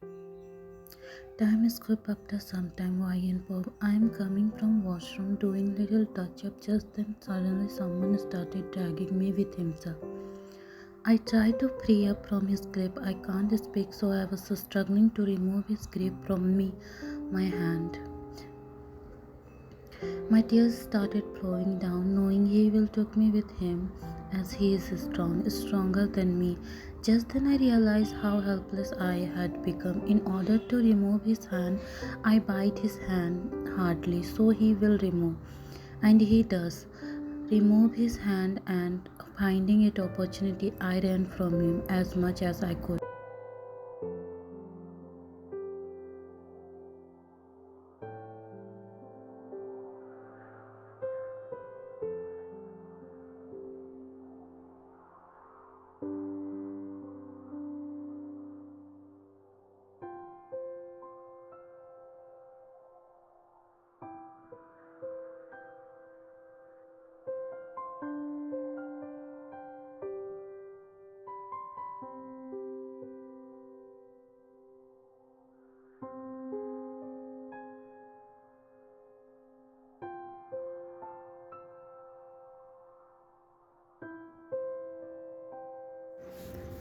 Time skip after some time. Why in Bob? I am coming from washroom doing little touch up. Just then suddenly someone started dragging me with himself. I tried to free up from his grip. I can't speak, so I was struggling to remove his grip from me, my hand. My tears started flowing down, knowing he will take me with him, as he is strong, stronger than me. Just then I realized how helpless I had become. In order to remove his hand, I bite his hand hardly, so he will remove. And he does. Remove his hand, and finding it opportunity, I ran from him as much as I could.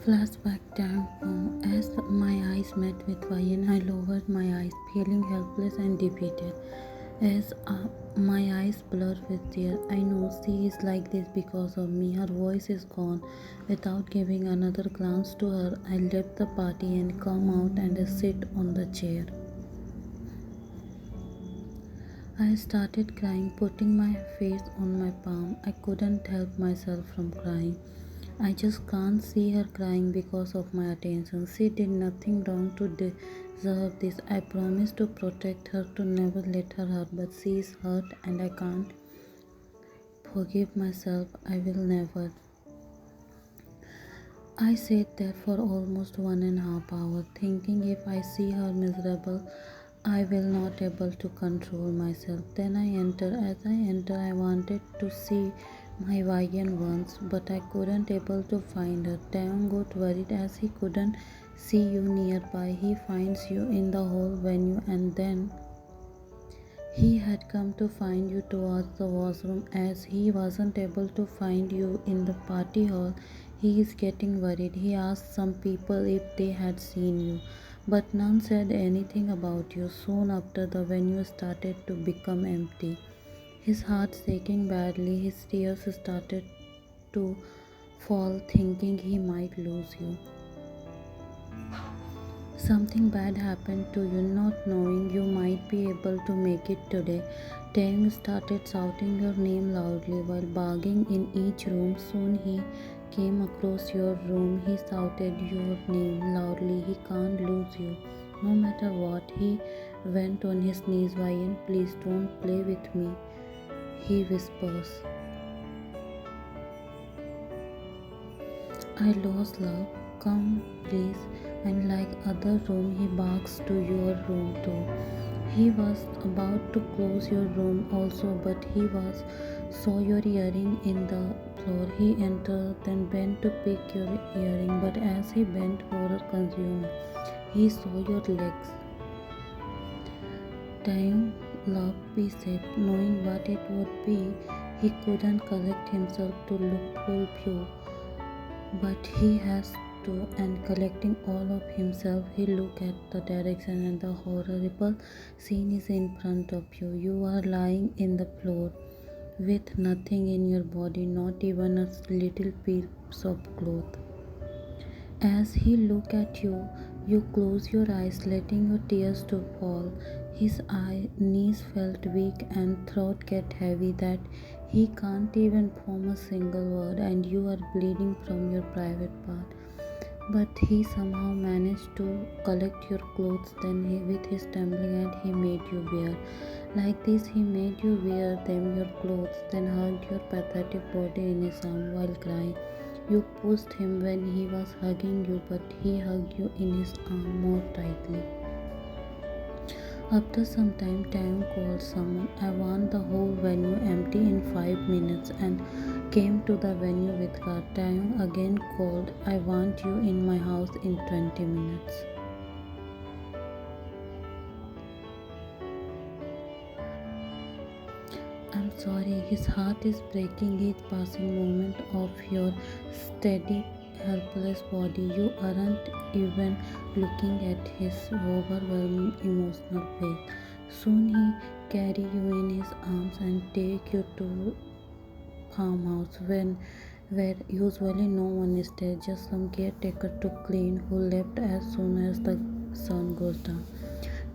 Flashback time as my eyes met with Ryan, I lowered my eyes, feeling helpless and defeated. As my eyes blur with tears, I know she is like this because of me. Her voice is gone. Without giving another glance to her, I left the party and come out and sit on the chair. I started crying, putting my face on my palm. I couldn't help myself from crying. I just can't see her crying because of my attention. She did nothing wrong to deserve this. I promised to protect her, to never let her hurt, but she is hurt and I can't forgive myself. I will never. I sat there for almost 1.5 hours, thinking if I see her miserable, I will not able to control myself. Then I enter. As I enter, I wanted to see my Vian once, but I couldn't able to find her. Taehyung got worried as he couldn't see you nearby. He finds you in the whole venue, and then he had come to find you towards the washroom as he wasn't able to find you in the party hall. He is getting worried. He asked some people if they had seen you, but none said anything about you. Soon after, the venue started to become empty. His heart shaking badly, his tears started to fall, thinking he might lose you. Something bad happened to you, not knowing you might be able to make it today. Taehyung started shouting your name loudly while barging in each room. Soon he came across your room. He shouted your name loudly. He can't lose you. No matter what, he went on his knees. Ryan, please don't play with me, he whispers. I lost love. Come, please. And like other room, he barks to your room too. He was about to close your room also, but he was saw your earring in the floor. He entered, then bent to pick your earring, but as he bent, horror consumed. He saw your legs. Time loved be said, knowing what it would be, he couldn't collect himself to look full pure. But he has to, and collecting all of himself, he look at the direction and the horrible scene is in front of you. You are lying in the floor with nothing in your body, not even a little piece of cloth. As he look at you, you close your eyes, letting your tears to fall. His knees felt weak and throat get heavy that he can't even form a single word, and you are bleeding from your private part. But he somehow managed to collect your clothes. Then with his trembling hand, he made you wear. Like this, he made you wear them your clothes, then hugged your pathetic body in his arm while crying. You pushed him when he was hugging you, but he hugged you in his arm more tightly. After some time, Taehyung called someone. I want the whole venue empty in 5 minutes and came to the venue with car. Taehyung again called. I want you in my house in 20 minutes. I'm sorry, his heart is breaking each passing moment of your steady, helpless body. You aren't even looking at his overwhelming emotional weight. Soon he carry you in his arms and take you to farmhouse where usually no one is there, just some caretaker to clean who left as soon as the sun goes down.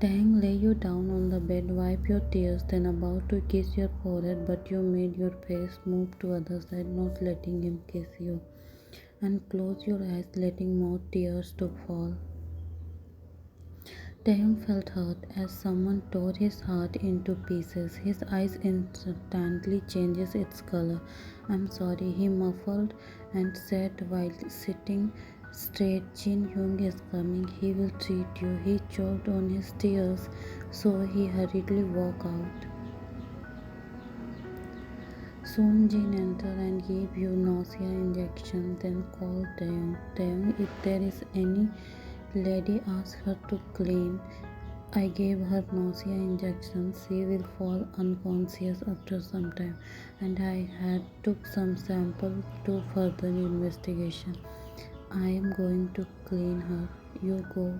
Tang lay you down on the bed, wipe your tears, then about to kiss your forehead, but you made your face move to other side, not letting him kiss you. And close your eyes, letting more tears to fall. Taehyung felt hurt as someone tore his heart into pieces. His eyes instantly changes its color. I'm sorry, he muffled and said while sitting straight. Jin Hyung is coming. He will treat you. He choked on his tears, so he hurriedly walked out. Soon Jin entered and gave you nausea injection, then called Taehyung. Taehyung, if there is any lady, ask her to clean. I gave her nausea injections. She will fall unconscious after some time, and I had took some sample to further investigation. I am going to clean her. You go.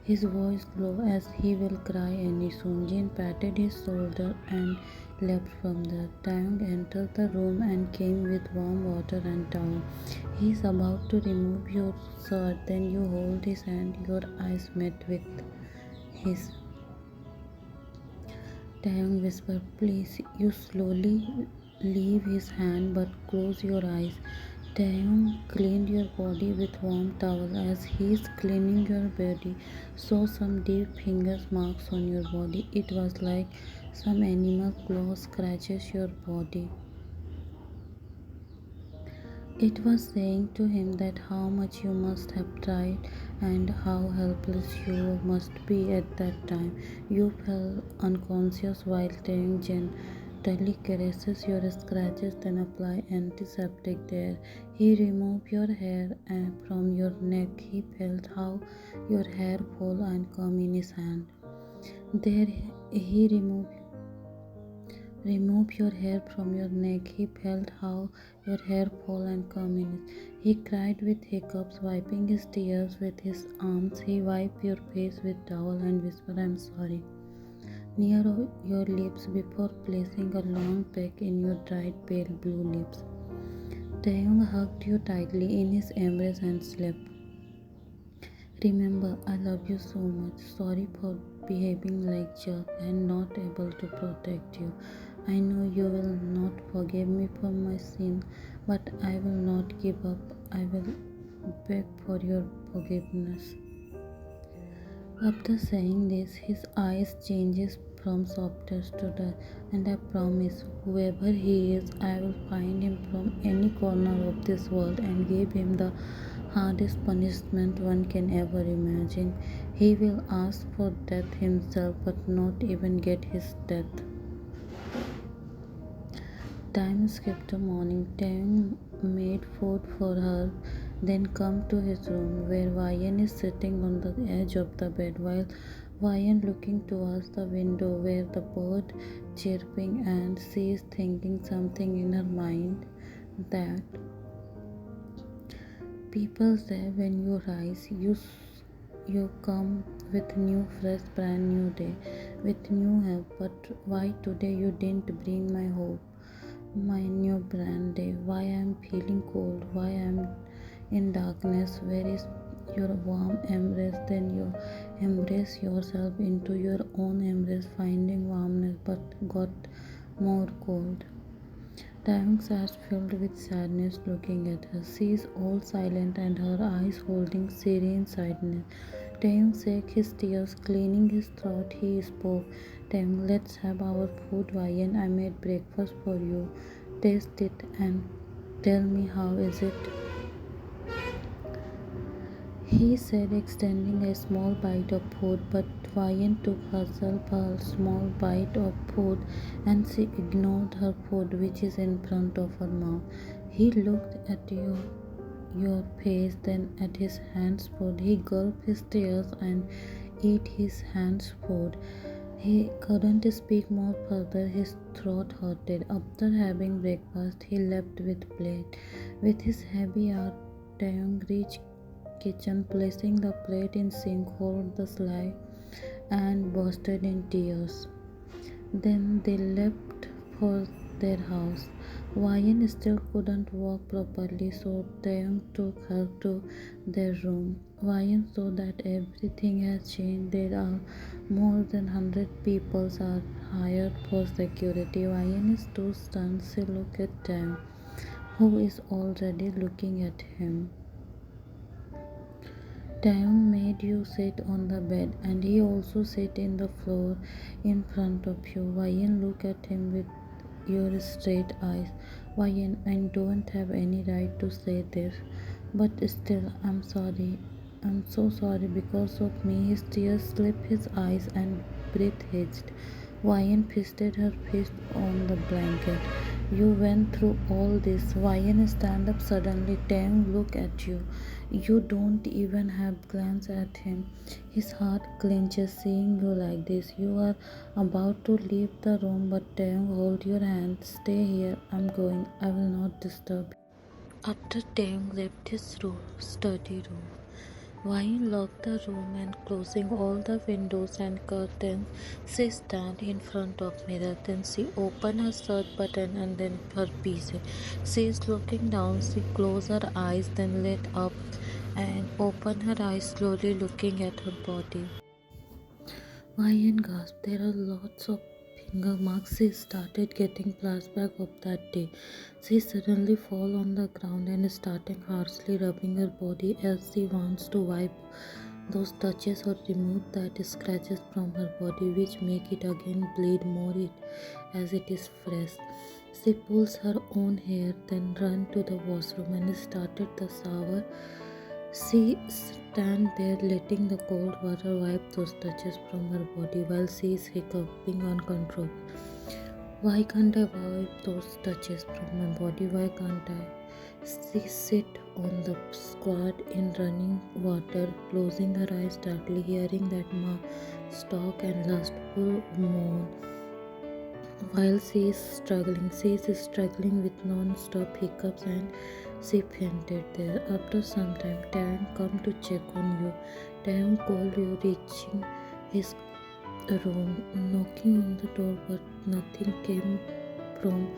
His voice glowed as he will cry any soon. Jin patted his shoulder and left from there. Taeyong entered the room and came with warm water and towel. He's about to remove your shirt, then you hold his hand. Your eyes met with his. Taeyong whispered, please. You slowly leave his hand but close your eyes. Taeyong cleaned your body with warm towel as he is cleaning your body. Saw some deep finger marks on your body. It was like some animal claw scratches your body. It was saying to him that how much you must have tried and how helpless you must be at that time. You fell unconscious while Taeyong gently caresses your scratches, then apply antiseptic there. He removed your hair from your neck. He felt how your hair fall and come in his hand. There he remove your hair from your neck. He felt how your hair fall and come in it. He cried with hiccups, wiping his tears with his arms. He wiped your face with towel and whispered, I'm sorry, near your lips before placing a long peck in your dried pale blue lips. Taeyong hugged you tightly in his embrace and slept. Remember, I love you so much. Sorry for behaving like jerk and not able to protect you. I know you will not forgive me for my sin, but I will not give up. I will beg for your forgiveness. After saying this, his eyes changes from softest to dark, and I promise, whoever he is, I will find him from any corner of this world and give him the hardest punishment one can ever imagine. He will ask for death himself, but not even get his death. Time skipped a morning. Taeyong made food for her, then come to his room where Vayan is sitting on the edge of the bed while Vayan looking towards the window where the bird chirping and she is thinking something in her mind that people say when you rise you come with new fresh brand new day with new help, but why today you didn't bring my hope, my new brand day? Why I'm feeling cold? Why I'm in darkness? Where is your warm embrace? Then you embrace yourself into your own embrace, finding warmness but got more cold. Taeyong's eyes filled with sadness looking at her. She is all silent and her eyes holding serene sadness. Taeyong shook his tears, cleaning his throat. He spoke. Taeyong, let's have our food, Vayan. I made breakfast for you. Taste it and tell me how is it. He said, extending a small bite of food, but Vayan took herself a small bite of food and she ignored her food, which is in front of her mouth. He looked at your face, then at his hand's food. He gulped his tears and ate his hand's food. He couldn't speak more further, his throat hurted. After having breakfast, he left with plate. With his heavy heart, Taehyung reached kitchen, placing the plate in sink, hold the slide, and bursted in tears. Then they left for their house. Wayan still couldn't walk properly, so Taeyong took her to their room. Wayan saw that everything has changed. There are more than 100 people are hired for security. Wayan is too stunned. She looked at Taeyong, who is already looking at him. Taehyung made you sit on the bed, and he also sit in the floor in front of you. Wayan, look at him with your straight eyes. Wayan, I don't have any right to say this, but still, I'm sorry. I'm so sorry because of me. His tears slipped his eyes and breath hitched. Wayan fisted her fist on the blanket. You went through all this. Wayan stand up suddenly. Tang look at you. You don't even have glance at him. His heart clenches seeing you like this. You are about to leave the room, but Tang hold your hand. Stay here. I'm going. I will not disturb you. After Tang left his study room, Wine locked the room and closing all the windows and curtains, she stand in front of mirror. Then she opened her shirt button and then her PC. She is looking down. She closed her eyes, then lit up and opened her eyes slowly, looking at her body. Ryan gasped. There are lots of finger marks. She started getting flashback of that day. She suddenly fall on the ground and started harshly rubbing her body as she wants to wipe those touches or remove that scratches from her body, which make it again bleed more as it is fresh. She pulls her own hair, then ran to the washroom and started the shower. She stand there letting the cold water wipe those touches from her body while she is hiccuping uncontrolled. Why can't I wipe those touches from my body? Why can't I? She sit on the squad in running water, closing her eyes darkly, hearing that stock and lustful moan. While she is struggling with non-stop hiccups and she fainted there. After some time, Taehyung come to check on you. Taehyung called you, reaching his room, knocking on the door, but nothing came from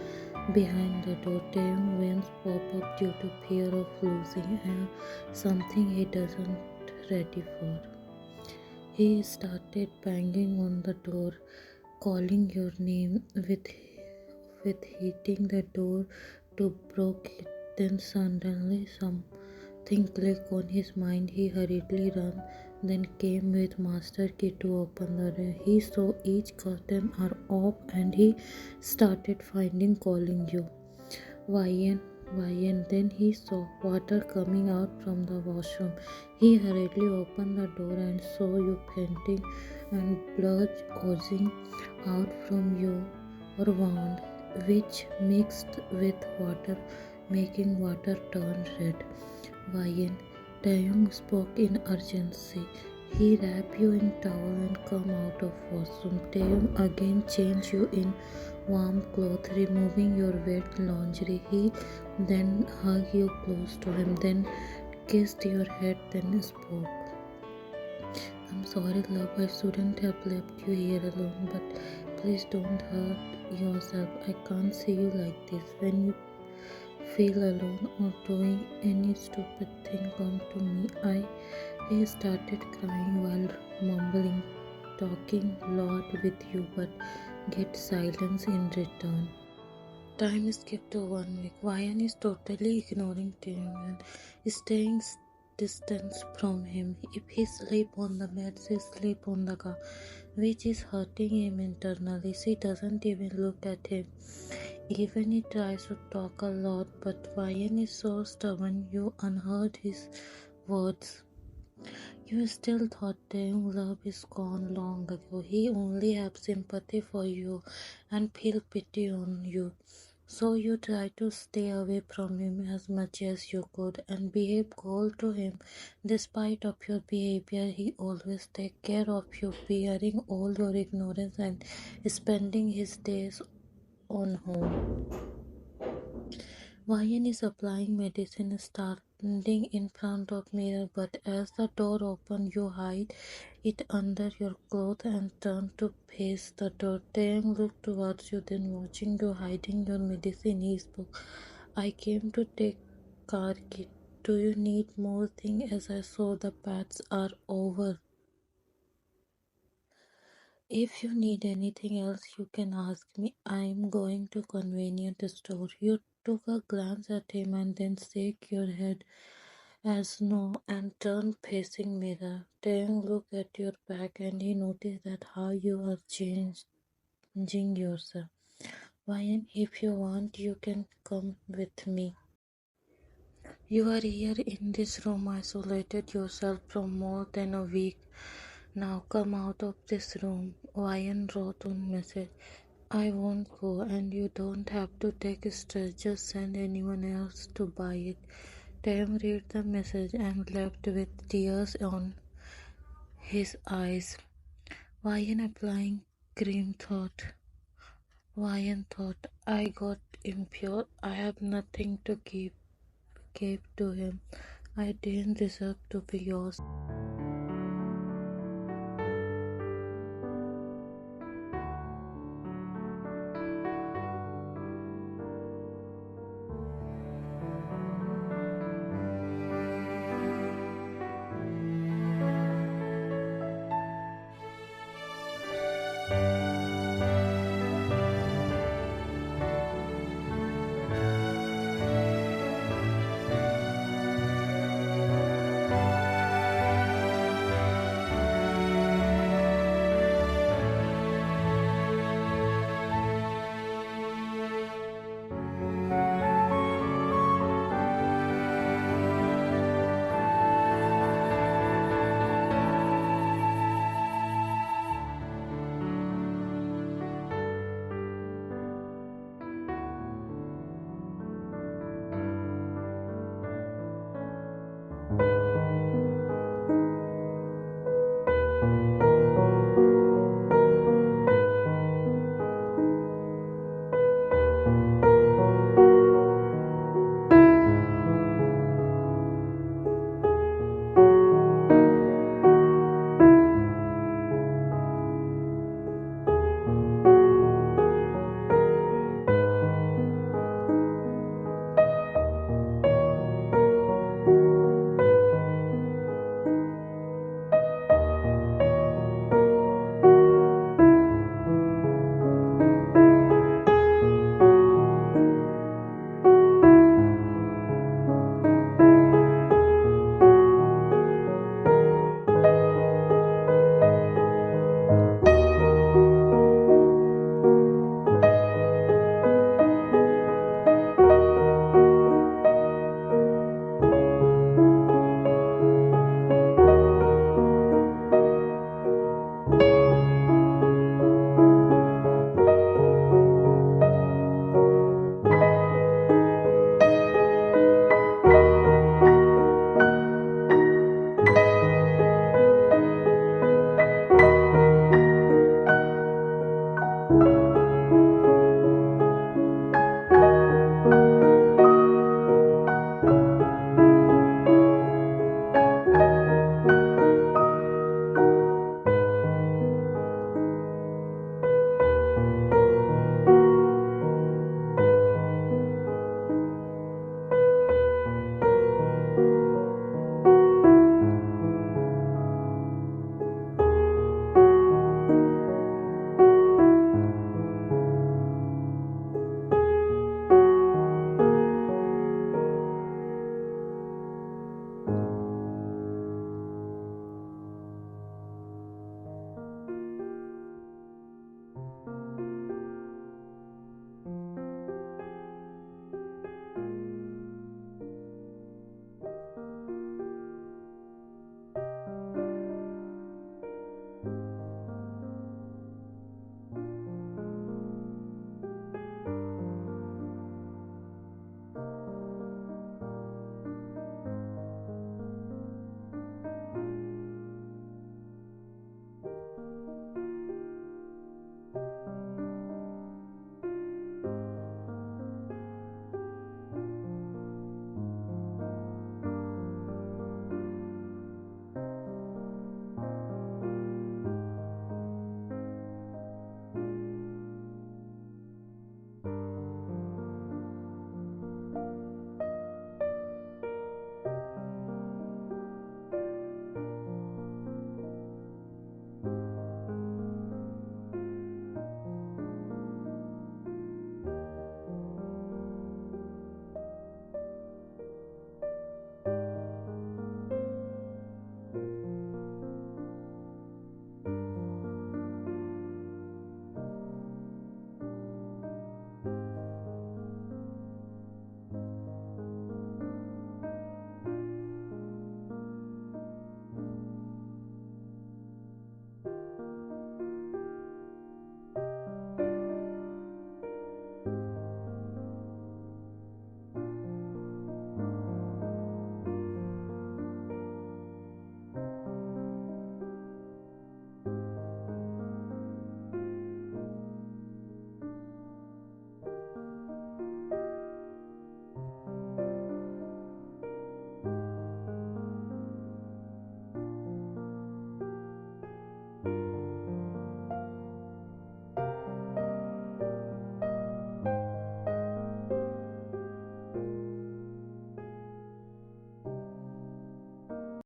behind the door. Taehyung wings pop up due to fear of losing something he doesn't ready for. He started banging on the door, calling your name with hitting the door to break it. Then suddenly something clicked on his mind. He hurriedly ran, then came with master key to open the door. He saw each curtain are off and he started finding calling you. Why and then he saw water coming out from the washroom. He hurriedly opened the door and saw you panting and blood oozing out from your wound, which mixed with water, making water turn red. Wayan, Taehyung spoke in urgency. He wrapped you in towel and come out of washroom. Taehyung again changed you in warm clothes, removing your wet lingerie. He then hugged you close to him, then kissed your head, then spoke. I'm sorry, love. I shouldn't have left you here alone, but please don't hurt yourself. I can't see you like this. When you feel alone or doing any stupid thing, come to me. He started crying while mumbling, talking loud with you, but get silence in return. Time skipped to 1 week. Wayan is totally ignoring Tim and staying distance from him. If he sleep on the bed, she sleep on the couch, which is hurting him internally. She doesn't even look at him. Even he tries to talk a lot, but Wayan is so stubborn you unheard his words. You still thought Taehyung love is gone long ago. He only have sympathy for you and feel pity on you. So you try to stay away from him as much as you could and behave cold to him. Despite of your behavior, he always take care of you, bearing all your ignorance and spending his days on home. Ryan is applying medicine, standing in front of mirror, but as the door opens, you hide it under your cloth and turn to face the door. Taehyung look towards you, then watching you hiding your medicine, he spoke. I came to take car kit. Do you need more thing? As I saw the pads are over. If you need anything else, you can ask me. I'm going to convenient store. You took a glance at him and then shake your head as no and turn facing mirror. Then look at your back and he noticed that how you are changing yourself. Ryan, if you want, you can come with me. You are here in this room, isolated yourself from more than a week. Now come out of this room. Ryan wrote on message. I won't go, and you don't have to take a stress. Just send anyone else to buy it. Tim read the message and left with tears on his eyes. Ryan applying cream thought. Ryan thought, I got impure. I have nothing to give to him. I didn't deserve to be yours.